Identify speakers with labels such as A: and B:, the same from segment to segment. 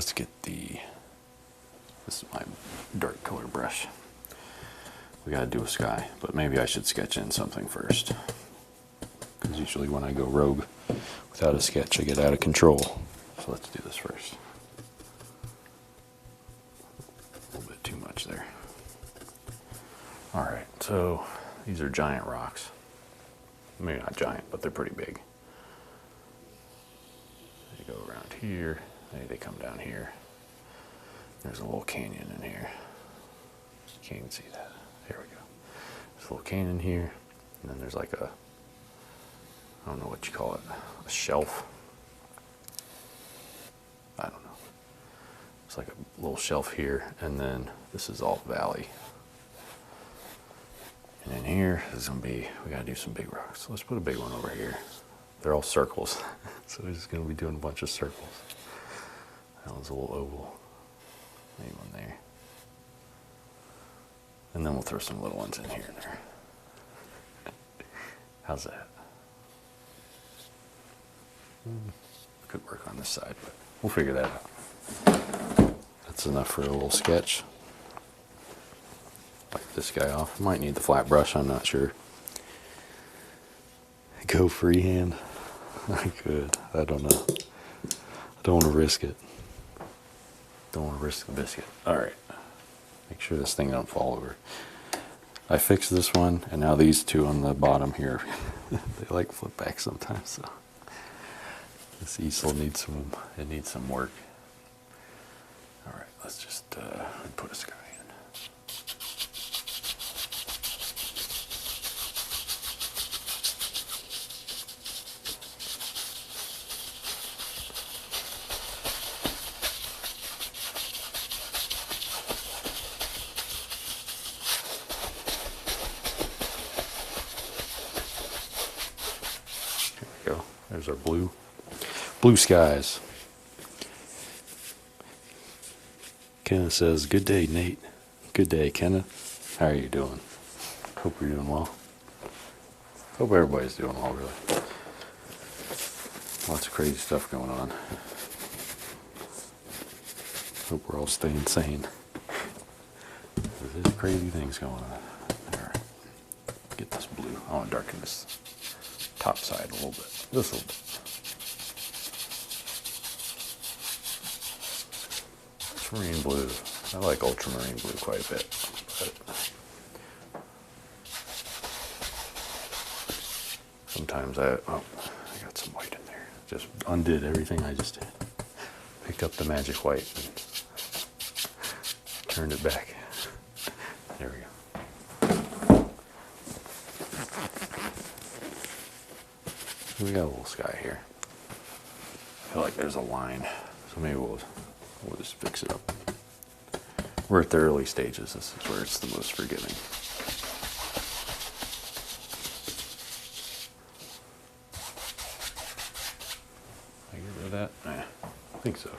A: let's get this is my dark color brush. We gotta do a sky, but maybe I should sketch in something first. Because usually when I go rogue without a sketch, I get out of control. So let's do this first. A little bit too much there. Alright, so these are giant rocks. Maybe not giant, but they're pretty big. They go around here, maybe they come down here. There's a little canyon in here. You can't even see that. Here we go. There's a little canyon here, and then there's like a, I don't know what you call it, a shelf. I don't know. It's like a little shelf here, and then this is all valley. And in here is gonna be, we gotta do some big rocks. So let's put a big one over here. They're all circles, so we're just gonna be doing a bunch of circles. That one's a little oval. Maybe one there. And then we'll throw some little ones in here and there. How's that? Could work on this side, but we'll figure that out. That's enough for a little sketch. Wipe this guy off. Might need the flat brush, I'm not sure. Go freehand. I could. I don't know. I don't want to risk it. Don't want to risk the biscuit. Alright. Make sure this thing don't fall over. I fixed this one, and now these two on the bottom here, they like flip back sometimes, so this easel needs some work. Alright, let's just put a sky in. There we go. There's our blue skies. Kenneth says, "Good day, Nate." Good day, Kenneth. How are you doing? Hope you're doing well. Hope everybody's doing well, really. Lots of crazy stuff going on. Hope we're all staying sane. There's crazy things going on. Alright. Get this blue. I want to darken this top side a little bit. Just a little bit. Ultramarine blue. I like ultramarine blue quite a bit. But sometimes I got some white in there. Just undid everything I just did. Picked up the magic white and turned it back. There we go. We got a little sky here. I feel like there's a line, so maybe we'll just fix it up. We're at the early stages. This is where it's the most forgiving. Can I get rid of that? I think so.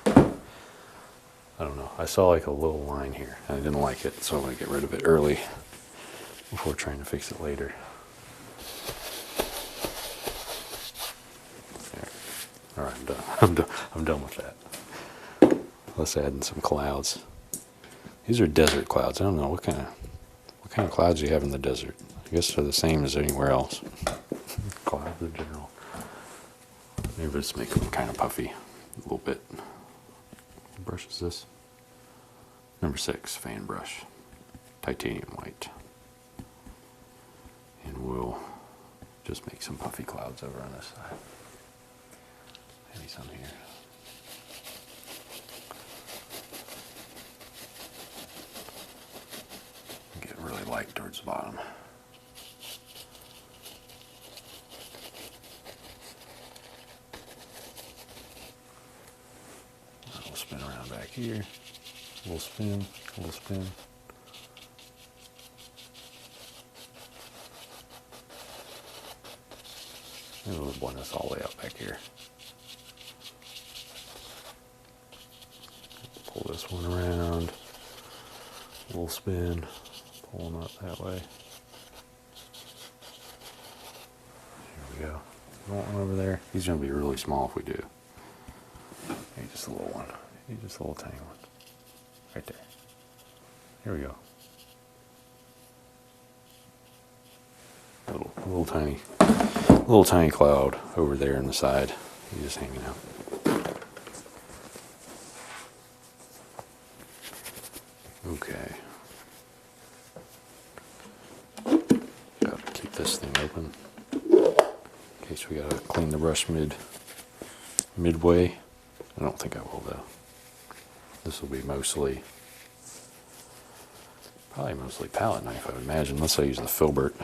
A: I don't know. I saw like a little line here, and I didn't like it, so I'm going to get rid of it early before trying to fix it later. There. All right, I'm done. I'm done with that. Let's add in some clouds. These are desert clouds. I don't know what kind of clouds you have in the desert. I guess they're the same as anywhere else. Clouds in general. Maybe let's make them kind of puffy a little bit. What brush is this? Number 6, fan brush, titanium white, and we'll just make some puffy clouds over on this side. Maybe some here. Get really light towards the bottom. We'll spin around back here. A little spin, a little spin. And we'll blend this all the way out back here. Pull this one around. A little spin. Pull them up that way. Here we go. You want one over there? He's going to be really small if we do. Maybe just a little one. just a little tiny one. Right there. Here we go. Little tiny cloud over there on the side. He's just hanging out. Okay. Gotta keep this thing open in case we gotta clean the brush midway. I don't think I will though. This will be probably mostly palette knife, I would imagine, unless I use the filbert.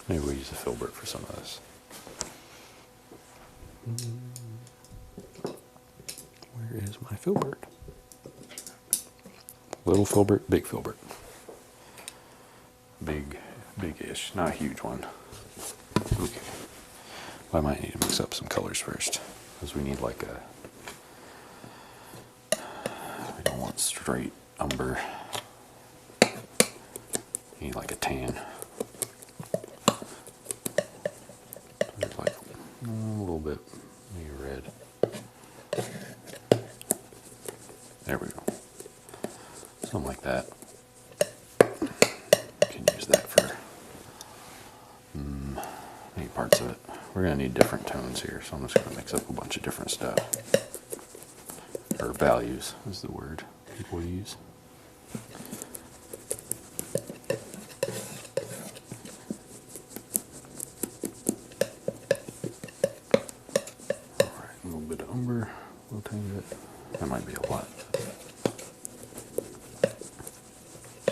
A: Maybe we'll use the filbert for some of this. Where is my filbert? Little filbert, big filbert. Big-ish, not a huge one. Okay. I might need to mix up some colors first, because we need like we don't want straight umber. We need like a tan. There's like a little bit, maybe red. There we go. Something like that. Can use that for many parts of it. We're going to need different tones here, so I'm just going to mix up a bunch of different stuff. Or values is the word people use. Alright, a little bit of umber, a little tiny bit. That might be a lot.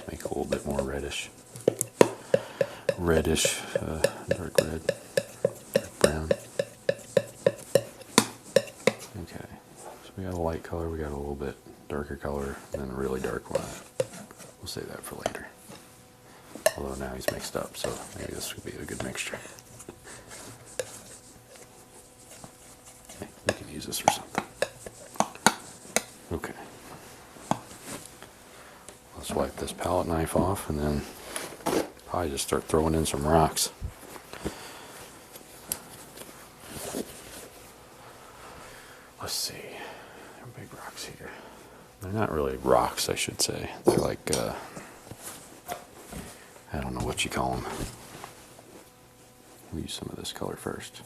A: Make it a little bit more reddish. Dark red, dark brown. Okay, so we got a light color, we got a little bit darker color, and then a really dark one. We'll save that for later. Although now he's mixed up, so maybe this would be a good mixture. Okay, we can use this for something. Okay. Let's wipe this palette knife off and then probably just start throwing in some rocks. Let's see. There are big rocks here. They're not really rocks, I should say. They're like, I don't know what you call them. We'll use some of this color first.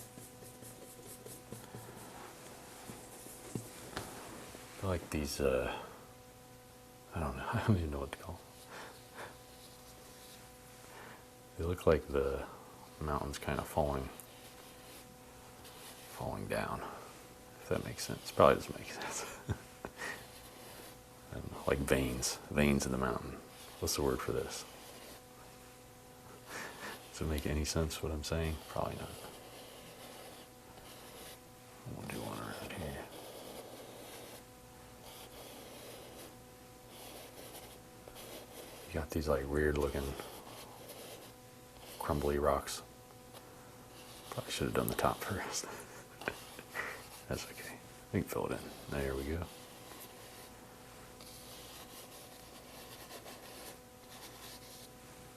A: I like these, I don't know, I don't even know what to call them. They look like the mountain's kind of falling down, if that makes sense. Probably doesn't make sense. I don't know, like veins in the mountain. What's the word for this? Does it make any sense what I'm saying? Probably not. We'll do one around here. You got these like weird looking crumbly rocks. Probably should have done the top first. That's okay. We can fill it in. There we go.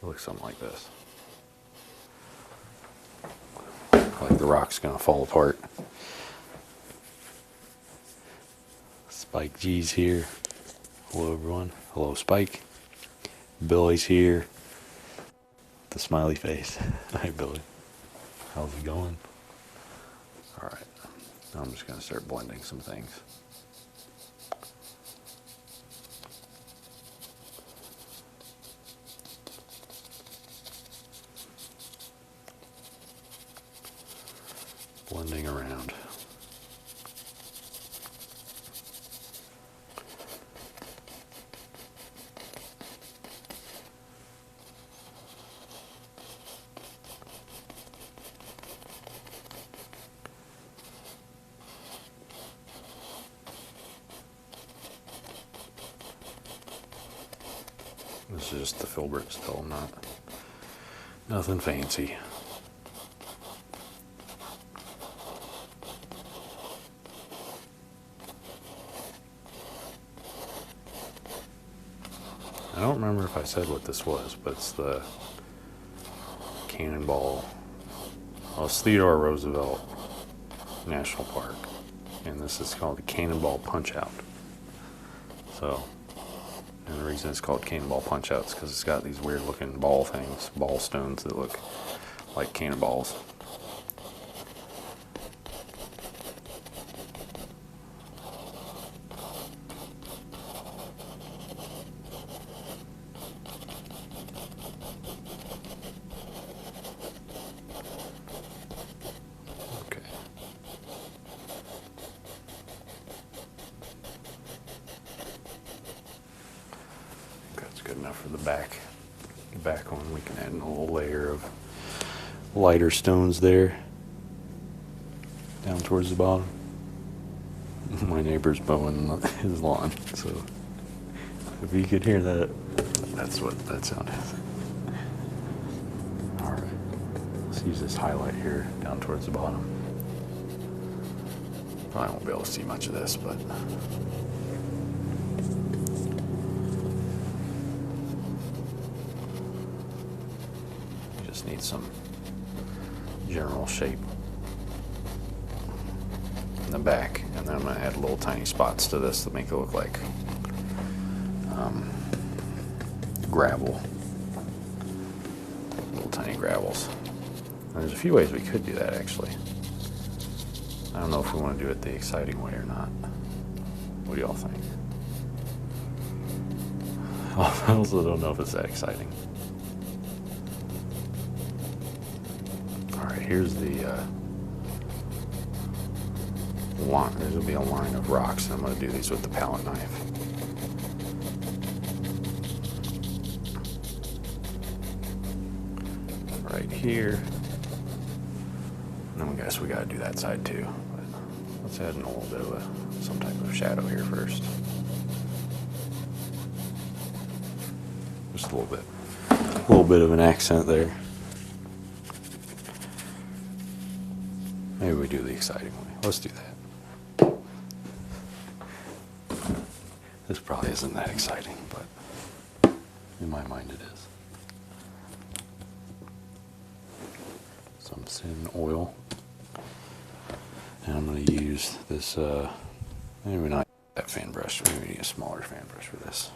A: It looks something like this. Like the rock's gonna fall apart. Spike G's here. Hello everyone. Hello Spike. Billy's here. The smiley face. Hi Billy. How's it going? Alright. Now I'm just gonna start blending some things. Blending around. This is just the filbert still, nothing fancy. I don't remember if I said what this was, but it's the Cannonball, well, it's Theodore Roosevelt National Park, and this is called the Cannonball Punchout. So, and the reason it's called Cannonball Punchout is because it's got these weird looking ball things, ball stones that look like cannonballs. Good enough for the back one. We can add a little layer of lighter stones there down towards the bottom. My neighbor's mowing his lawn, so if you could hear that, that's what that sound is. All right, let's use this highlight here down towards the bottom. Probably won't be able to see much of this, but need some general shape in the back, and then I'm going to add little tiny spots to this to make it look like gravel, little tiny gravels. And there's a few ways we could do that actually. I don't know if we want to do it the exciting way or not. What do y'all think? I also don't know if it's that exciting. Here's the line. There's going to be a line of rocks, and I'm going to do these with the palette knife. Right here. And then I guess we got to do that side too. But let's add in a little bit of some type of shadow here first. Just a little bit. A little bit of an accent there. Maybe we do the exciting way. Let's do that. This probably isn't that exciting, but in my mind it is. Some thin oil. And I'm going to use this, maybe not that fan brush, maybe need a smaller fan brush for this.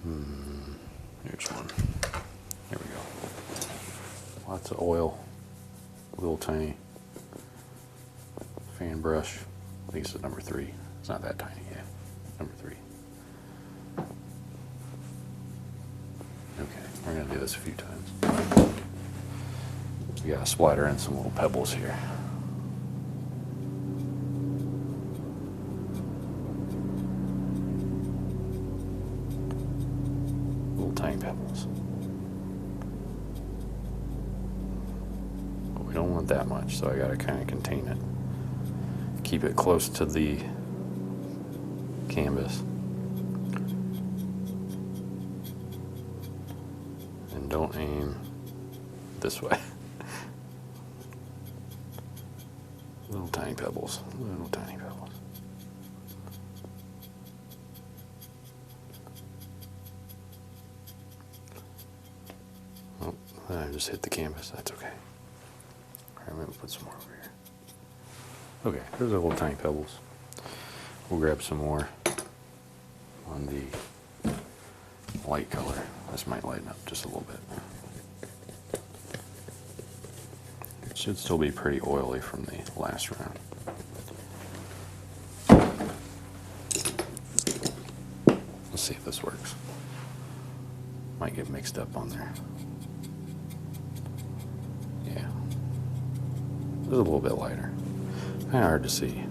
A: Here's one. Here we go. Lots of oil. Little tiny fan brush. I think it's number 3. It's not that tiny, yeah. Number 3. Okay, we're gonna do this a few times. We gotta splatter in some little pebbles here. Little tiny pebbles. We don't want that much, so I gotta kind of contain it. Keep it close to the canvas. And don't aim this way. Little tiny pebbles, little tiny pebbles. Oh, I just hit the canvas, that's okay. I'm going to put some more over here. Okay, there's our little tiny pebbles. We'll grab some more on the light color. This might lighten up just a little bit. It should still be pretty oily from the last round. Let's see if this works. Might get mixed up on there. Yeah. It's a little bit lighter. Kind of hard to see.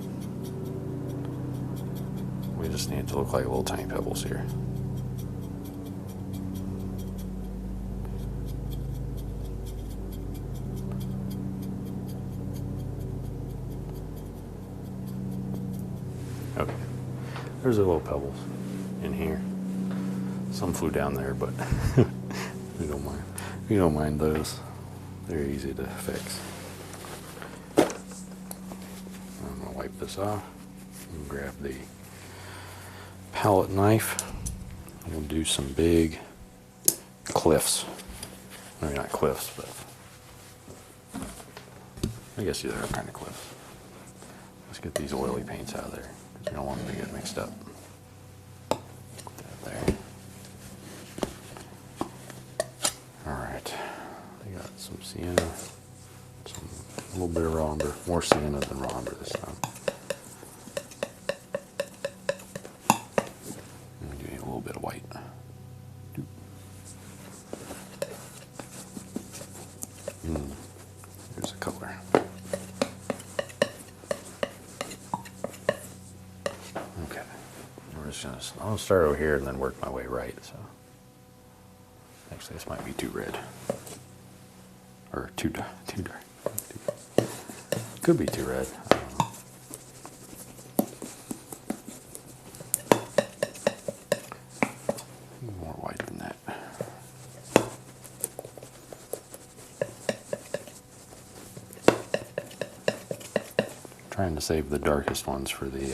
A: We just need it to look like little tiny pebbles here. Okay. There's the little pebbles in here. Some flew down there, but we don't mind. We don't mind those. They're easy to fix. I'm going to wipe this off and grab the palette knife. We'll do some big cliffs. Maybe not cliffs, but I guess these are kind of cliffs. Let's get these oily paints out of there because we don't want them to get mixed up. there. Alright, I got some sienna, a little bit of raw umber, more sienna than raw umber this time. I'm doing a little bit of white. Here's a color. Okay, we're just gonna, I'll start over here and then work my way right. So actually, this might be too red, or too dark. Could be too red. I don't know. More white than that. Trying to save the darkest ones for the,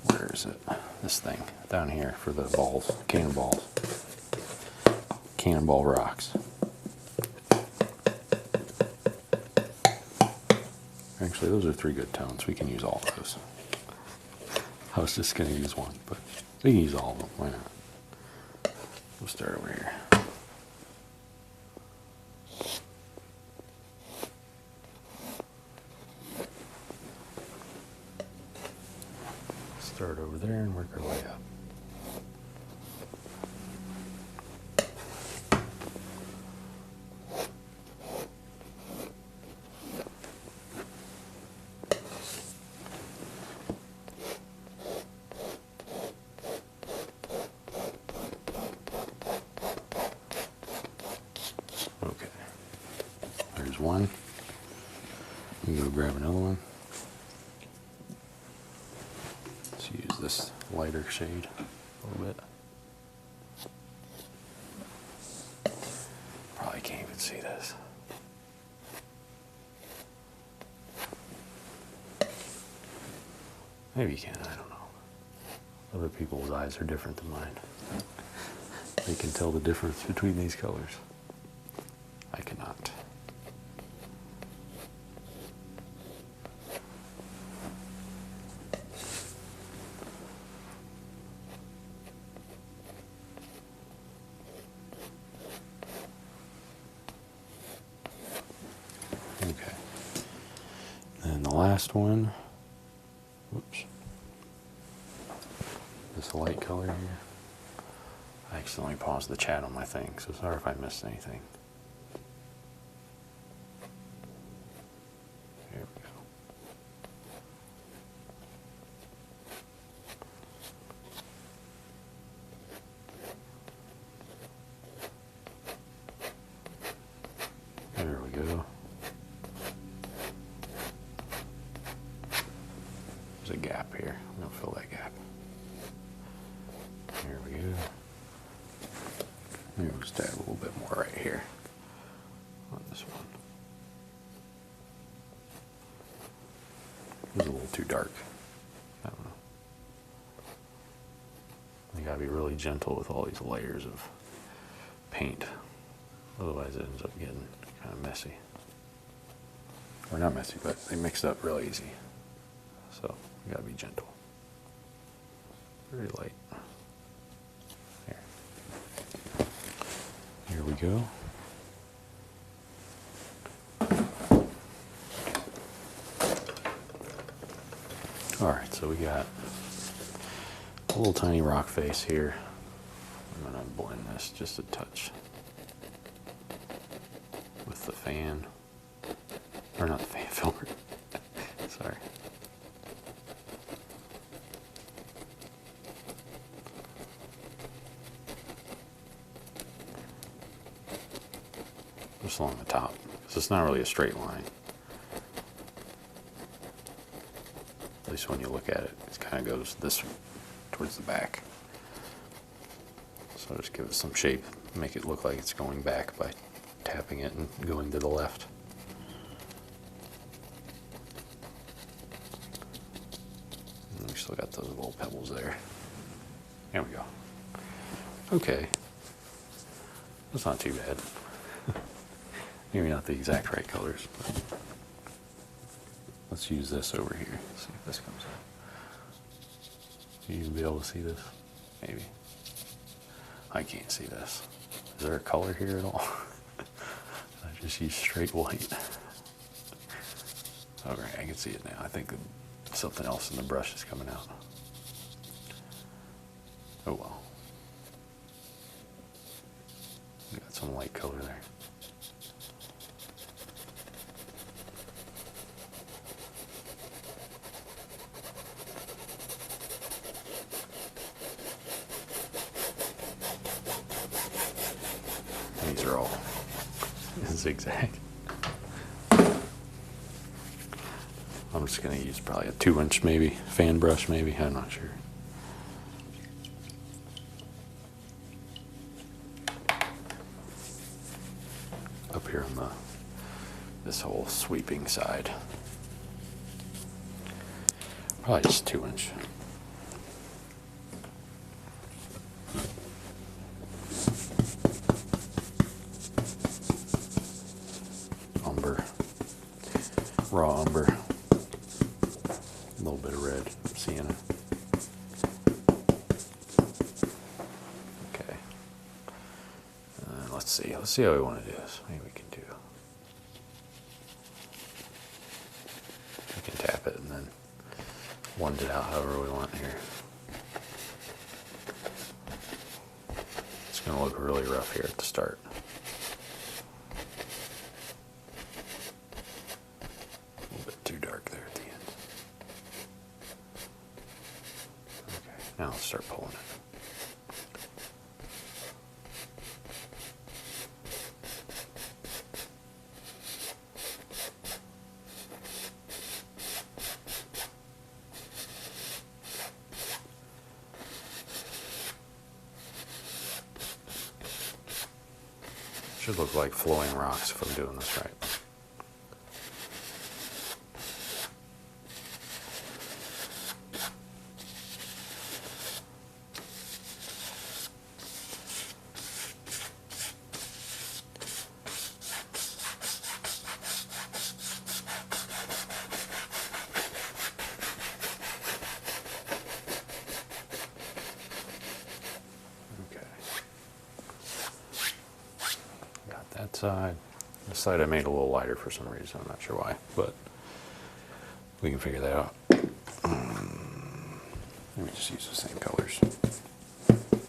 A: where is it? This thing down here for the balls, cannonballs, cannonball rocks. Actually, those are 3 good tones. We can use all of those. I was just going to use one, but we can use all of them. Why not? We'll start over here. Start over there and work our way up. Okay, there's one. We go grab another one. Let's use this lighter shade a little bit. Probably can't even see this. Maybe you can, I don't know. Other people's eyes are different than mine. They can tell the difference between these colors. I cannot. Okay. And the last one, whoops, this light color here. I accidentally paused the chat on my thing, so sorry if I missed anything. There we go. There we go. There's a gap here. I'm going to fill that gap. There we go. Maybe we'll just add a little bit more right here on this one. It was a little too dark. I don't know. You gotta be really gentle with all these layers of paint. Otherwise it ends up getting kind of messy. Or not messy, but they mix up real easy. So you gotta be gentle. Very light. Here. Here we go. Alright, so we got a little tiny rock face here. I'm going to blend this just a touch with the fan. Or not the fan filter. Sorry. Just along the top, because it's not really a straight line. At least when you look at it, it kind of goes this towards the back. So just give it some shape, make it look like it's going back by tapping it and going to the left. And we still got those little pebbles there. There we go. Okay. That's not too bad. Maybe not the exact right colors, but let's use this over here. See if this comes out. You be able to see this? Maybe. I can't see this. Is there a color here at all? I just use straight white. Okay, I can see it now. I think something else in the brush is coming out. Oh well. Got some light color there. These are all zigzag. I'm just going to use probably a 2-inch maybe, fan brush maybe, I'm not sure. Up here on this whole sweeping side. Probably just 2-inch. Umber. Raw umber. A little bit of red, sienna. Okay. Let's see how we want to do this. Maybe we can do. We can tap it and then blend it out however we want here. It's going to look really rough here at the start. A little bit too dark there at the end. Okay, now let's start pulling it. Should look like flowing rocks if I'm doing this right. That side. This side I made a little lighter for some reason. I'm not sure why, but we can figure that out. Let me just use the same colors. A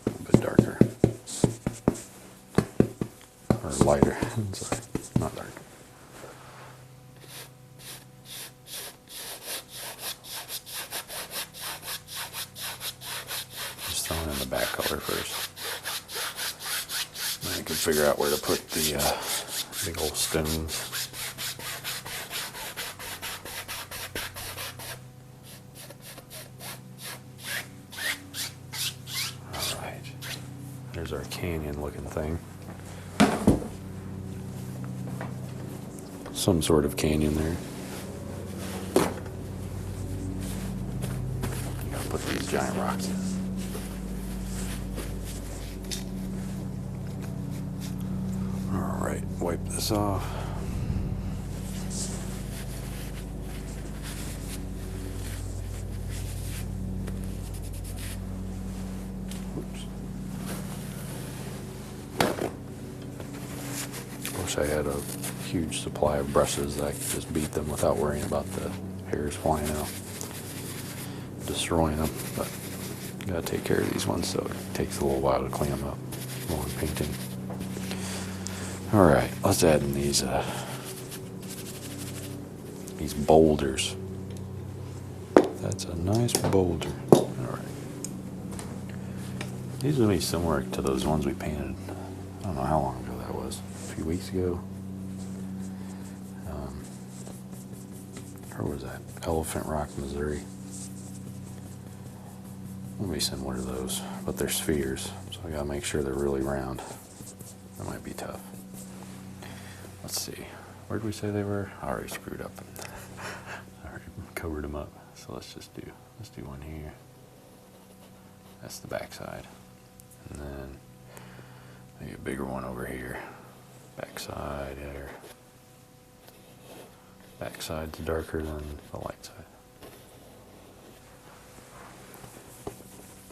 A: little bit darker. Or lighter. Sorry, not dark. Just throwing in the back color first. I can figure out where to put the big old stones. Alright, there's our canyon looking thing. Some sort of canyon there. Gotta put these giant rocks in. Alright, wipe this off. Oops. Wish I had a huge supply of brushes that I could just beat them without worrying about the hairs flying out, destroying them, but you gotta take care of these ones, so it takes a little while to clean them up while I'm painting. Alright, let's add in these boulders. That's a nice boulder. Alright. These will be similar to those ones we painted, I don't know how long ago that was, a few weeks ago. Where was that? Elephant Rock, Missouri. Let me similar to those, but they're spheres, so I gotta make sure they're really round. That might be tough. Let's see. Where did we say they were? I already screwed up. I already covered them up. So let's do one here. That's the back side. And then maybe a bigger one over here. Back side there. Back side's darker than the light side.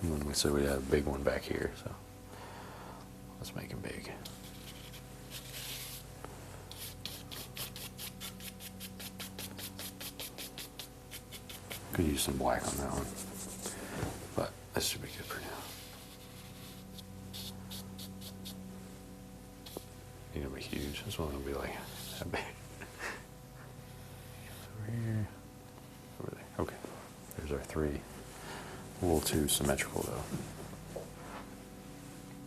A: And then we said we had a big one back here, so let's make it big. Could use some black on that one, but this should be good for now. It's gonna be huge. This one's gonna be like that big. Over here, over there. Okay, there's our three. A little too symmetrical though.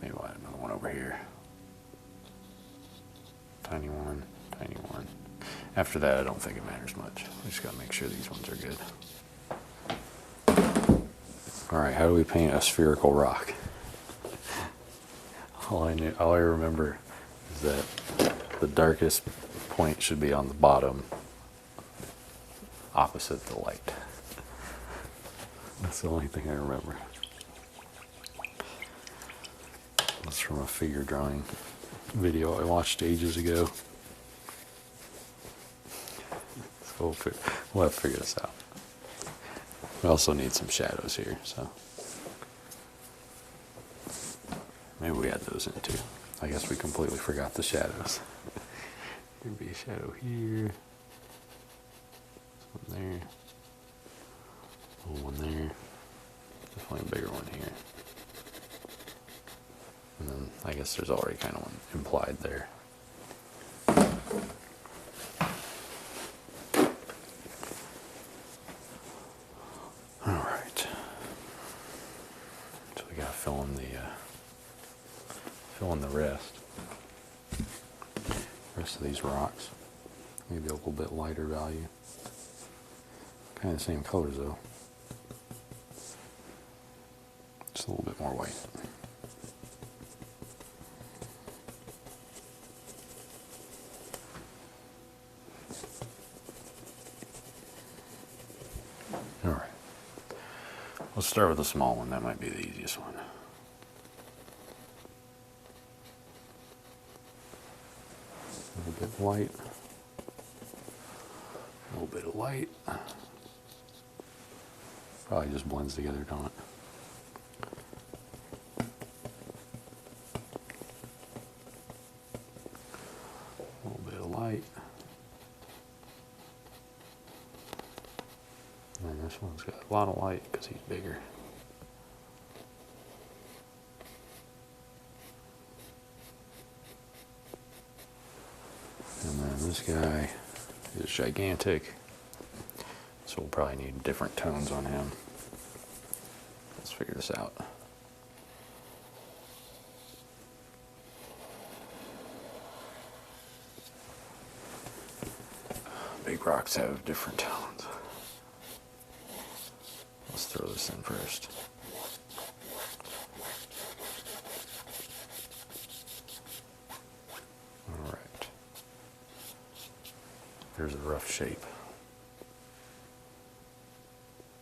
A: Maybe we'll add another one over here. Tiny one, tiny one. After that, I don't think it matters much. We just gotta make sure these ones are good. All right, how do we paint a spherical rock? All I remember is that the darkest point should be on the bottom, opposite the light. That's the only thing I remember. That's from a figure drawing video I watched ages ago. So we'll have to figure this out. We also need some shadows here, so maybe we add those in too. I guess we completely forgot the shadows. There'd be a shadow here, this one there, one there, definitely a bigger one here, and then I guess there's already kind of one implied there. Fill in the rest of these rocks. Maybe a little bit lighter value. Kind of the same colors though. Just a little bit more white. All right. Let's start with the small one. That might be the easiest one. A little bit of light, a little bit of light. Probably just blends together, don't it? A little bit of light. And then this one's got a lot of light because he's bigger. And then this guy is gigantic, so we'll probably need different tones on him. Let's figure this out. Big rocks have different tones. Let's throw this in first. Here's a rough shape.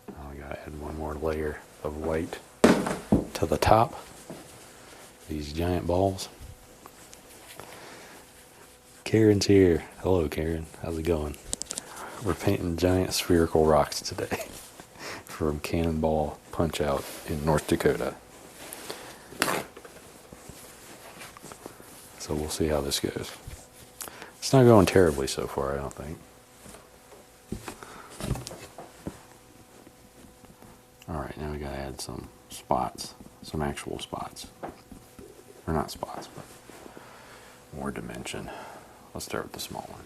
A: Now we gotta add one more layer of white to the top. These giant balls. Karen's here. Hello, Karen. How's it going? We're painting giant spherical rocks today from Cannonball Punchout in North Dakota. So we'll see how this goes. It's not going terribly so far, I don't think. Alright, now we gotta add some spots, some actual spots. Or not spots, but more dimension. Let's start with the small one.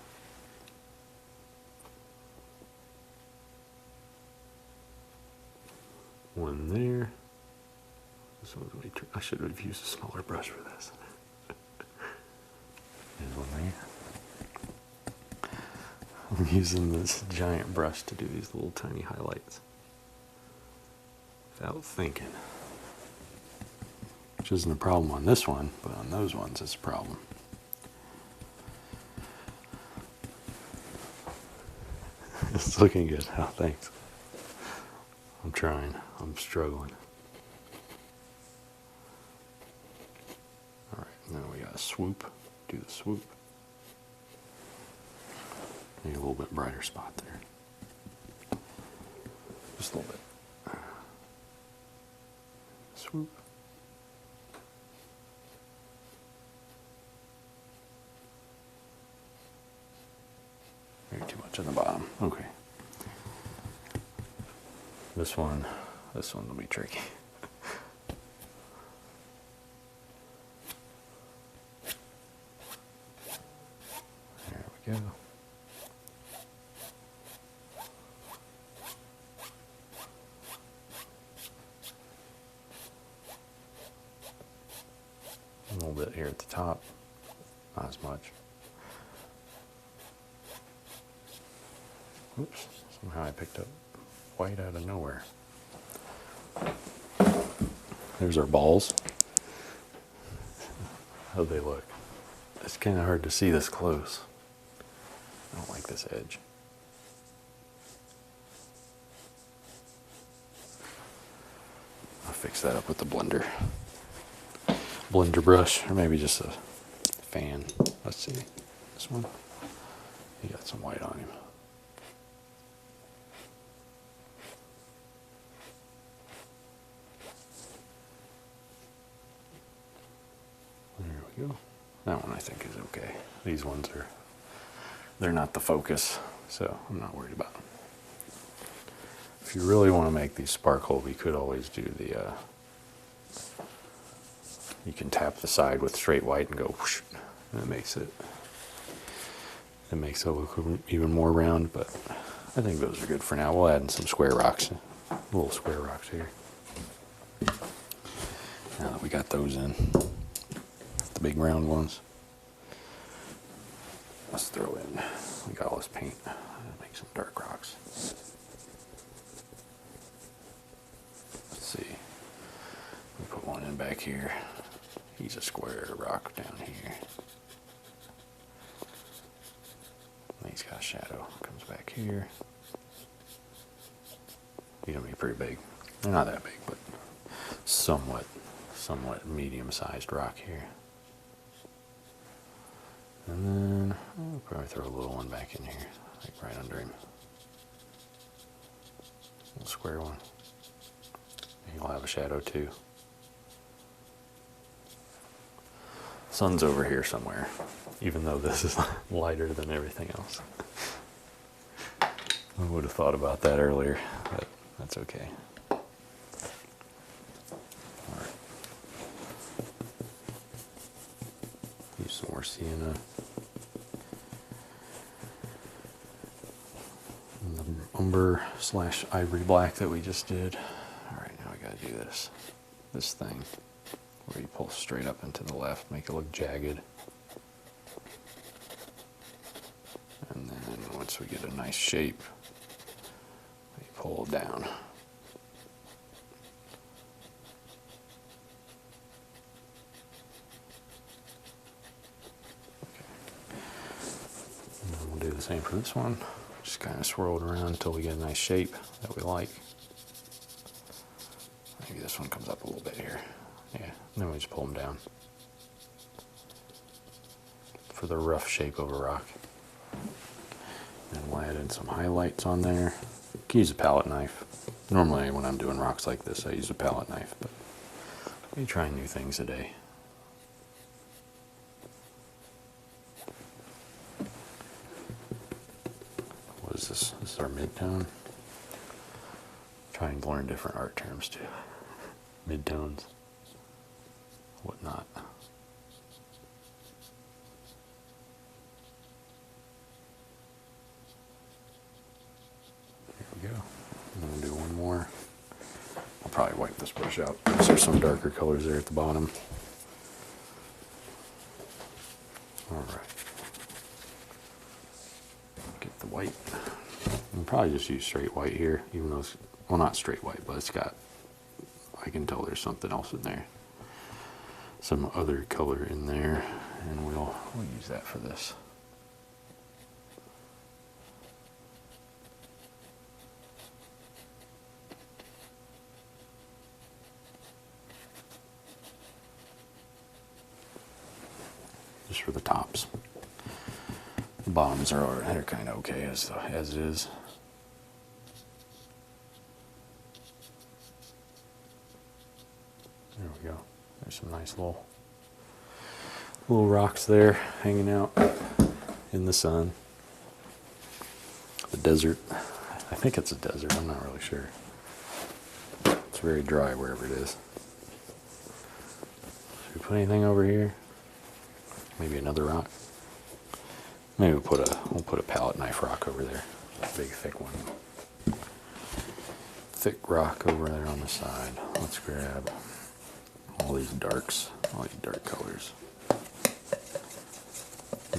A: One there. This one's way I should have used a smaller brush for this. There's one there. I'm using this giant brush to do these little tiny highlights without thinking. Which isn't a problem on this one, but on those ones it's a problem. It's looking good. Oh, thanks. I'm trying. I'm struggling. Alright, now we got a swoop. Do the swoop. Maybe a little bit brighter spot there. Just a little bit. Swoop. Maybe too much on the bottom. Okay. This one will be tricky. There we go. A little bit here at the top, not as much. Oops, somehow I picked up white out of nowhere. There's our balls. How'd they look? It's kind of hard to see this close. I don't like this edge. I'll fix that up with the blender. Blender brush, or maybe just a fan. Let's see. This one. He got some white on him. There we go. That one I think is okay. These ones they're not the focus, so I'm not worried about them. If you really want to make these sparkle, we could always do the, you can tap the side with straight white and go whoosh, and it makes it look even more round, but I think those are good for now. We'll add in some square rocks, little square rocks here. Now that we got those in, the big round ones, let's throw in, we got all this paint, make some dark rocks. Let's see, we put one in back here. He's a square rock down here. And he's got a shadow, comes back here. He's gonna be pretty big. They're not that big, but somewhat medium-sized rock here. And then I'll probably throw a little one back in here, like right under him. A little square one. He'll have a shadow too. Sun's over here somewhere, even though this is lighter than everything else. I would have thought about that earlier, but that's okay. All right. Use some more sienna. And the umber / ivory black that we just did. All right, now I gotta do this thing where you pull straight up and to the left, make it look jagged. And then once we get a nice shape, we pull down. Okay. And then we'll do the same for this one. Just kind of swirl it around until we get a nice shape that we like. Maybe this one comes up a little bit here. Yeah, then we just pull them down for the rough shape of a rock. And we'll add in some highlights on there. You can use a palette knife. Normally when I'm doing rocks like this, I use a palette knife, but we try new things a day. What is this? This is our midtone. Trying to learn different art terms too. Midtones. Whatnot. There we go. I'm going to do one more. I'll probably wipe this brush out because there's some darker colors there at the bottom. Alright. Get the white. I'll probably just use straight white here, even though it's, well, not straight white, but it's got, I can tell there's something else in there. Some other color in there, and we'll use that for this. Just for the tops. The bottoms they're kind of okay as is. we go. There's some nice little rocks there hanging out in the sun. The desert. I think it's a desert. I'm not really sure. It's very dry wherever it is. Should we put anything over here? Maybe another rock. Maybe we'll put a palette knife rock over there. A big thick one. Thick rock over there on the side. Let's grab all these darks, all these dark colors.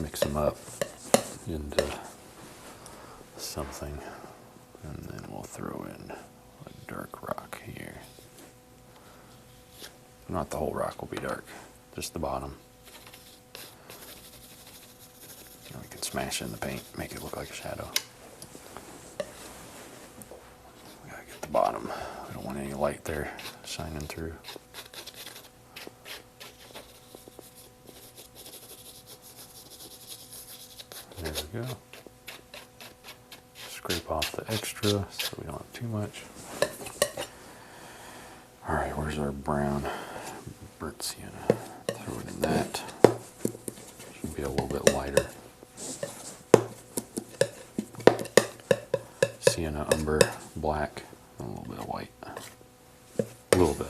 A: Mix them up into something, and then we'll throw in a dark rock here. Not the whole rock will be dark, just the bottom. And we can smash in the paint, make it look like a shadow. We gotta get the bottom. We don't want any light there shining through. There we go. Scrape off the extra so we don't have too much. Alright, where's our brown burnt sienna? Throw it in that. Should be a little bit lighter. Sienna, umber, black, and a little bit of white. A little bit.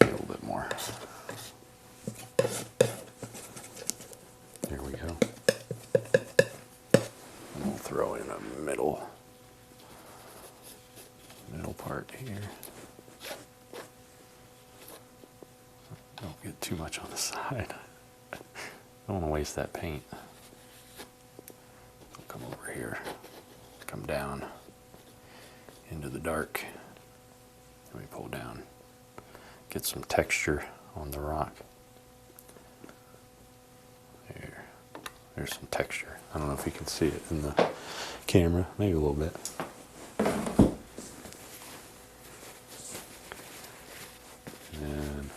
A: A little bit more. There we go. And we'll throw in a middle part here. Don't get too much on the side. Don't want to waste that paint. I'll come over here. Come down into the dark. Let me pull down. Get some texture on the rock. There's some texture. I don't know if you can see it in the camera. Maybe a little bit. And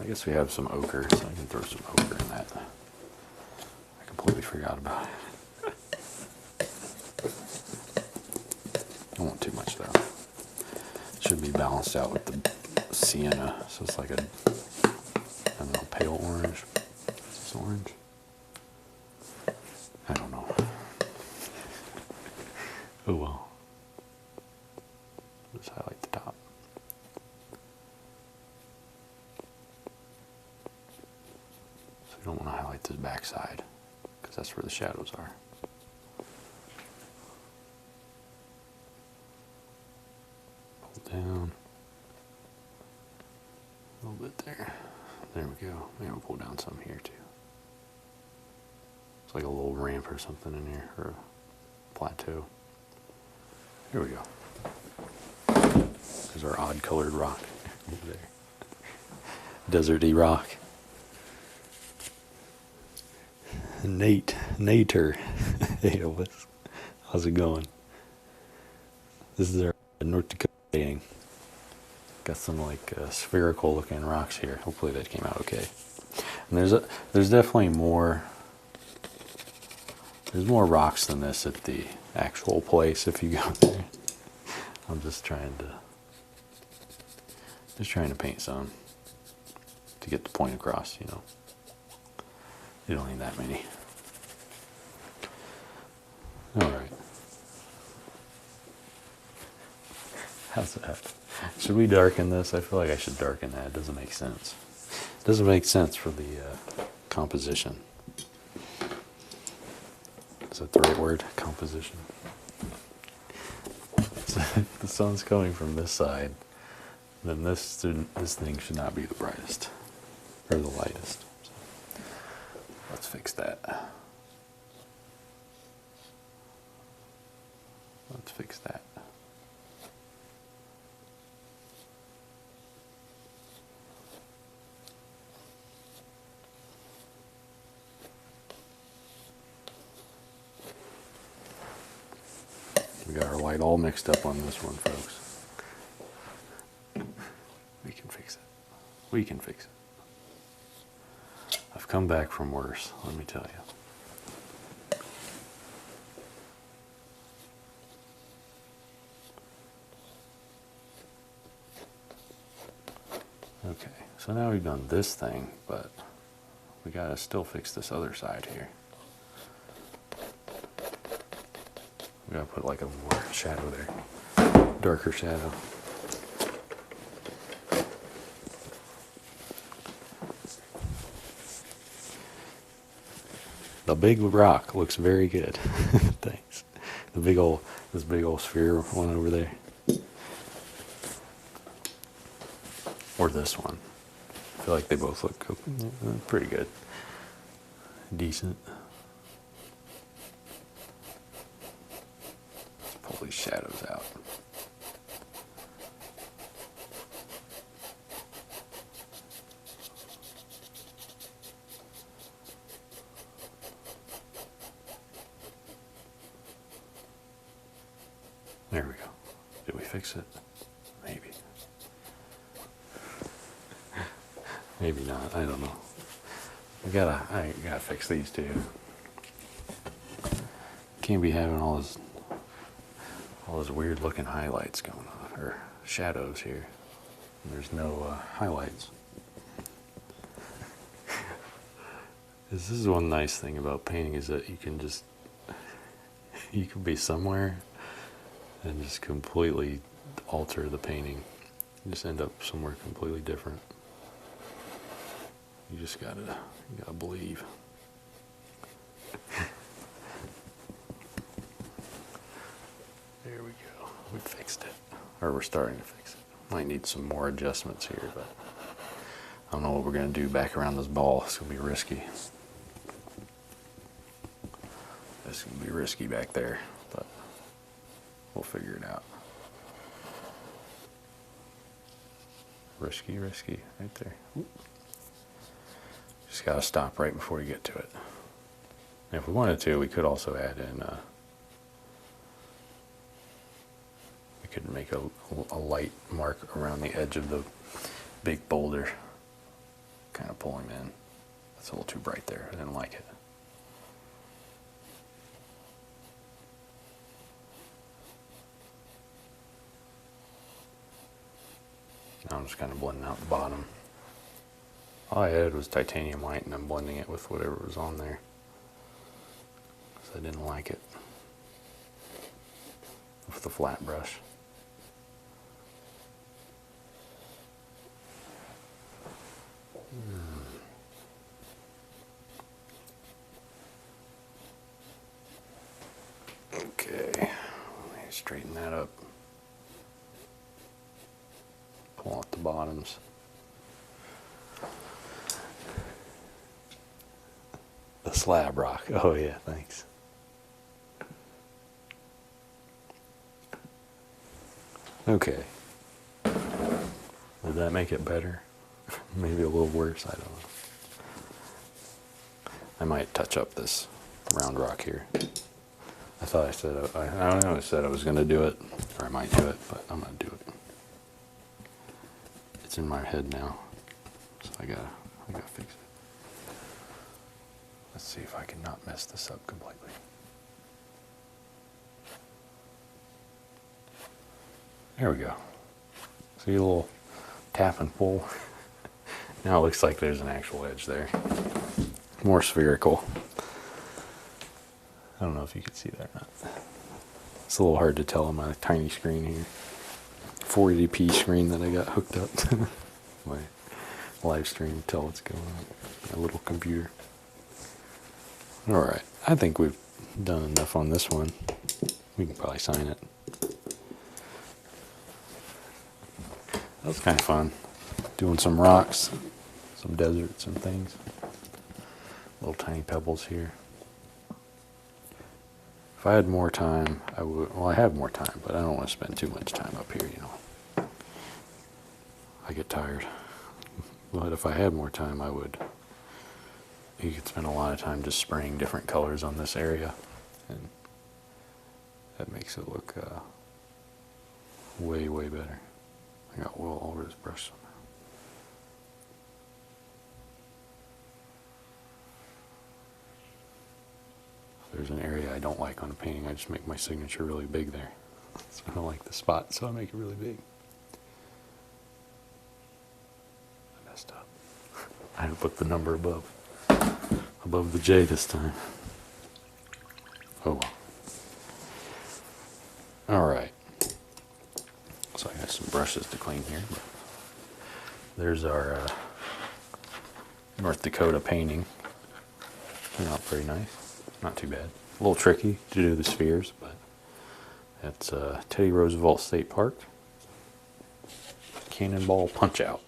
A: I guess we have some ochre, so I can throw some ochre in that. I completely forgot about it. Don't want too much though. Should be balanced out with the sienna, so it's like a, I don't know, pale orange. Is this orange? I don't know. Oh well. Just highlight the top. So you don't want to highlight this back side, because that's where the shadows are. Pull down. A little bit there. There we go. Maybe we'll pull down some here too. It's like a little ramp or something in here, or a plateau. Here we go. There's our odd colored rock over there. Deserty rock. Nater. Hey, how's it going? This is our North Dakota gang. Got some like spherical looking rocks here. Hopefully that came out okay. And there's definitely more. There's more rocks than this at the actual place if you go there. I'm just trying to paint some to get the point across, you know. You don't need that many. Alright. How's that? Should we darken this? I feel like I should darken that. It doesn't make sense. It doesn't make sense for the composition. Is that the right word? Composition. So the sun's coming from this side. Then this thing should not be the brightest or the lightest. So let's fix that. Let's fix that. We got our light all mixed up on this one, folks. We can fix it. We can fix it. I've come back from worse, let me tell you. Okay, so now we've done this thing, but we gotta still fix this other side here. We gotta put like a more shadow there, darker shadow. The big rock looks very good. Thanks. This big old sphere one over there. Or this one. I feel like they both look pretty good. Decent. Let's pull these shadows out. There we go. Did we fix it? Maybe. Maybe not. I don't know. I gotta fix these too. Can't be having all those weird looking highlights going on, or shadows here. And there's no highlights. This is one nice thing about painting, is that you can be somewhere and just completely alter the painting. You just end up somewhere completely different. You just gotta believe. There we go. We fixed it. Or we're starting to fix it. Might need some more adjustments here, but I don't know what we're gonna do back around this ball. It's gonna be risky. It's gonna be risky back there, but we'll figure it out. Risky, right there. Oop. Just gotta stop right before you get to it. And if we wanted to, we could also add in, we could make a light mark around the edge of the big boulder. Kind of pull him in. That's a little too bright there. I didn't like it. Now I'm just kind of blending out the bottom. All I added was titanium white, and I'm blending it with whatever was on there, because I didn't like it with the flat brush. Okay, let me straighten that up. Pull out the bottoms. The slab rock. Oh yeah, thanks. Okay. Did that make it better? Maybe a little worse, I don't know. I might touch up this round rock here. I thought I said, I don't know, I said I was going to do it, or I might do it, but I'm going to do it. It's in my head now, so I gotta fix it. Let's see if I can not mess this up completely. There we go. See a little tap and pull. Now it looks like there's an actual edge there. More spherical. I don't know if you can see that or not. It's a little hard to tell on my tiny screen here. 480p screen that I got hooked up to my live stream to tell what's going on. My little computer. Alright, I think we've done enough on this one. We can probably sign it. That was kind of fun. Doing some rocks, some deserts and things. Little tiny pebbles here. If I had more time, I would, well, I have more time, but I don't want to spend too much time up here, you know. I get tired. But if I had more time, you could spend a lot of time just spraying different colors on this area, and that makes it look way, way better. I got wool all over this brush somehow. If there's an area I don't like on a painting, I just make my signature really big there. So I don't like the spot, so I make it really big. I had to put the number above the J this time. Oh well. All right. So I got some brushes to clean here. There's our North Dakota painting. Turned out pretty nice. Not too bad. A little tricky to do the spheres, but that's Teddy Roosevelt State Park. Cannonball Punchout.